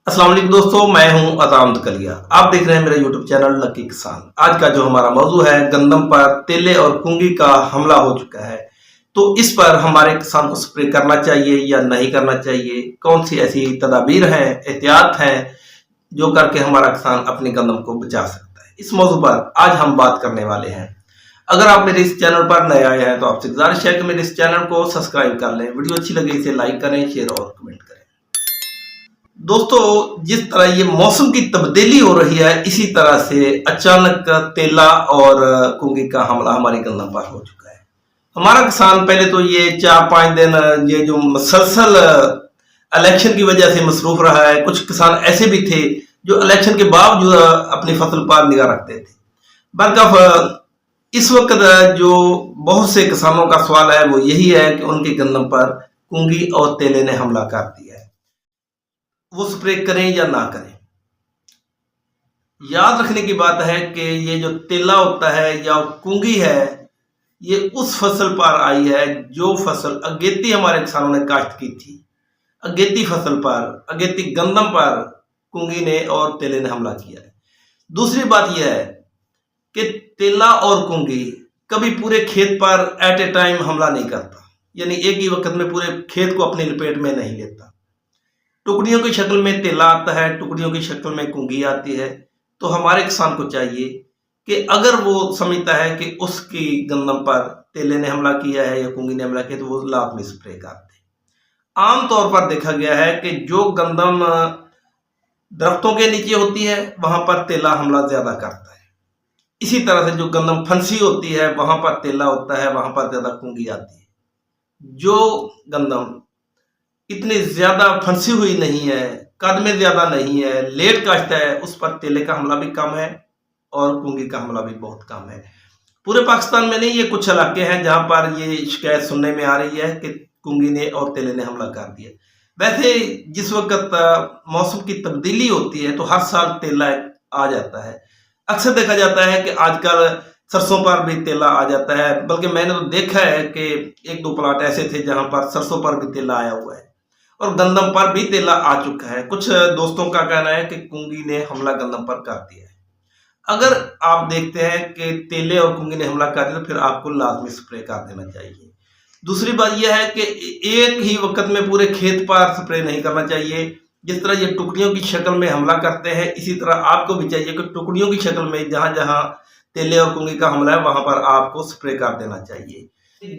अस्सलाम वालेकुम दोस्तों, मैं हूं अज़ाम कलिया। आप देख रहे हैं मेरा यूट्यूब चैनल लकी किसान। आज का जो हमारा मौजू है, गंदम पर तेले और कुंगी का हमला हो चुका है। तो इस पर हमारे किसान को स्प्रे करना चाहिए या नहीं करना चाहिए, कौन सी ऐसी तदाबीर हैं, एहतियात हैं जो करके हमारा किसान अपनी गंदम को बचा सकता है। इस मौजू पर आज हम बात करने वाले हैं। अगर आप मेरे इस चैनल पर नए आए हैं तो आपसे गुजारिश है कि मेरे इस चैनल को सब्सक्राइब कर लें। वीडियो अच्छी लगे इसे लाइक करें, शेयर और कमेंट करें। दोस्तों, जिस तरह ये मौसम की तब्दीली हो रही है, इसी तरह से अचानक तेला और कुंगी का हमला हमारी गंदम पर हो चुका है। हमारा किसान पहले तो ये 4-5 दिन ये जो मसलसल इलेक्शन की वजह से मसरूफ रहा है। कुछ किसान ऐसे भी थे जो इलेक्शन के बावजूद अपनी फसल पर निगाह रखते थे। बल्कि इस वक्त जो बहुत से किसानों का सवाल है वो यही है कि उनकी गंदम पर कुंगी और तेले ने हमला कर दिया है, वो स्प्रे करें या ना करें। याद रखने की बात है कि ये जो तेला होता है या कुंगी है, ये उस फसल पर आई है जो फसल अगेती हमारे किसानों ने काश्त की थी। अगेती फसल पर, अगेती गंदम पर कुंगी ने और तेले ने हमला किया है। दूसरी बात यह है कि तेला और कुंगी कभी पूरे खेत पर एट ए टाइम हमला नहीं करता, यानी एक ही वक्त में पूरे खेत को अपनी लपेट में नहीं लेता। टुकड़ियों की शक्ल में तेला आता है, टुकड़ियों की शक्ल में कुंगी आती है। तो हमारे किसान को चाहिए कि अगर वो समझता है कि उसकी गंदम पर तेले ने हमला किया है या कुंगी ने हमला किया, तो वो लाजमी स्प्रे कर दे। आमतौर पर देखा गया है कि जो गंदम दरख्तों के नीचे होती है वहां पर तेला हमला ज्यादा करता है। इसी तरह से जो गंदम फंसी होती है वहां पर तेला होता है, वहां पर ज्यादा कुंगी आती है। जो गंदम इतनी ज्यादा फंसी हुई नहीं है, कद में ज्यादा नहीं है, लेट काश्त है, उस पर तेले का हमला भी कम है और कुंगी का हमला भी बहुत कम है। पूरे पाकिस्तान में नहीं, ये कुछ इलाके हैं जहां पर ये शिकायत सुनने में आ रही है कि कुंगी ने और तेले ने हमला कर दिया। वैसे जिस वक्त मौसम की तब्दीली होती है तो हर साल तेला आ जाता है। अक्सर देखा जाता है कि आजकल सरसों पर भी तेला आ जाता है। बल्कि मैंने तो देखा है कि 1-2 प्लाट ऐसे थे जहां पर सरसों पर भी तेला आया हुआ है और गंदम पर भी तेला आ चुका है। कुछ दोस्तों का कहना है कि कुंगी ने हमला गंदम पर कर दिया है। अगर आप देखते हैं कि तेले और कुंगी ने हमला कर दिया तो फिर आपको लाजमी स्प्रे कर देना चाहिए। दूसरी बात यह है कि एक ही वक्त में पूरे खेत पर स्प्रे नहीं करना चाहिए। जिस तरह ये टुकड़ियों की शक्ल में हमला करते हैं, इसी तरह आपको भी चाहिए कि टुकड़ियों की शक्ल में जहां जहां तेले और कुंगी का हमला है वहां पर आपको स्प्रे कर देना चाहिए।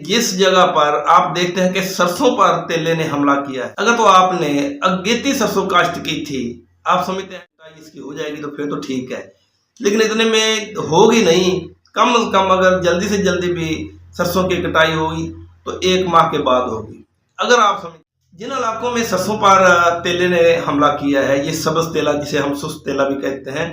जिस जगह पर आप देखते हैं कि सरसों पर तेले ने हमला किया है, अगर तो आपने अगेती सरसों काश्त की थी, आप समझते हैं इसकी हो जाएगी तो फिर तो ठीक है, लेकिन इतने में होगी नहीं। कम से कम अगर जल्दी से जल्दी भी सरसों की कटाई होगी तो 1 माह के बाद होगी। अगर आप समझ जिन इलाकों में सरसों पर तेले ने हमला किया है, ये सब्ज तेला जिसे हम सुस्त तेला भी कहते हैं,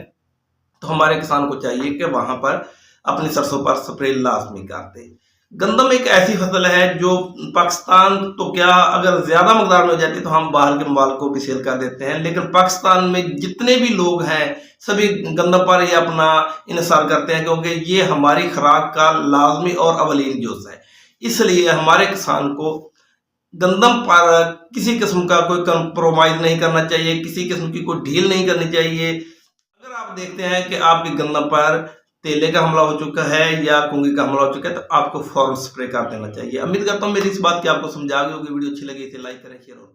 तो हमारे किसान को चाहिए कि वहां पर अपनी सरसों पर स्प्रे लाजमी कर दे। गंदम एक ऐसी फसल है जो पाकिस्तान तो क्या, अगर ज्यादा मकदार में हो जाती है तो हम बाहर के ममालिक को भी सेल कर देते हैं, लेकिन पाकिस्तान में जितने भी लोग हैं सभी गंदम पर ही अपना इन्हिसार करते हैं, क्योंकि ये हमारी खुराक का लाजमी और अवलीन जुज़ है। इसलिए हमारे किसान को गंदम पर किसी किस्म का कोई कंप्रोमाइज नहीं करना चाहिए, किसी किस्म की कोई ढील नहीं करनी चाहिए। अगर आप देखते हैं कि आपकी गंदम पर तेले का हमला हो चुका है या कुंगी का हमला हो चुका है तो आपको फौरन स्प्रे कर देना चाहिए। उम्मीद करता हूँ मेरी इस बात की आपको समझ आ गई होगी। वीडियो अच्छी लगी इसे लाइक करें, शेयर और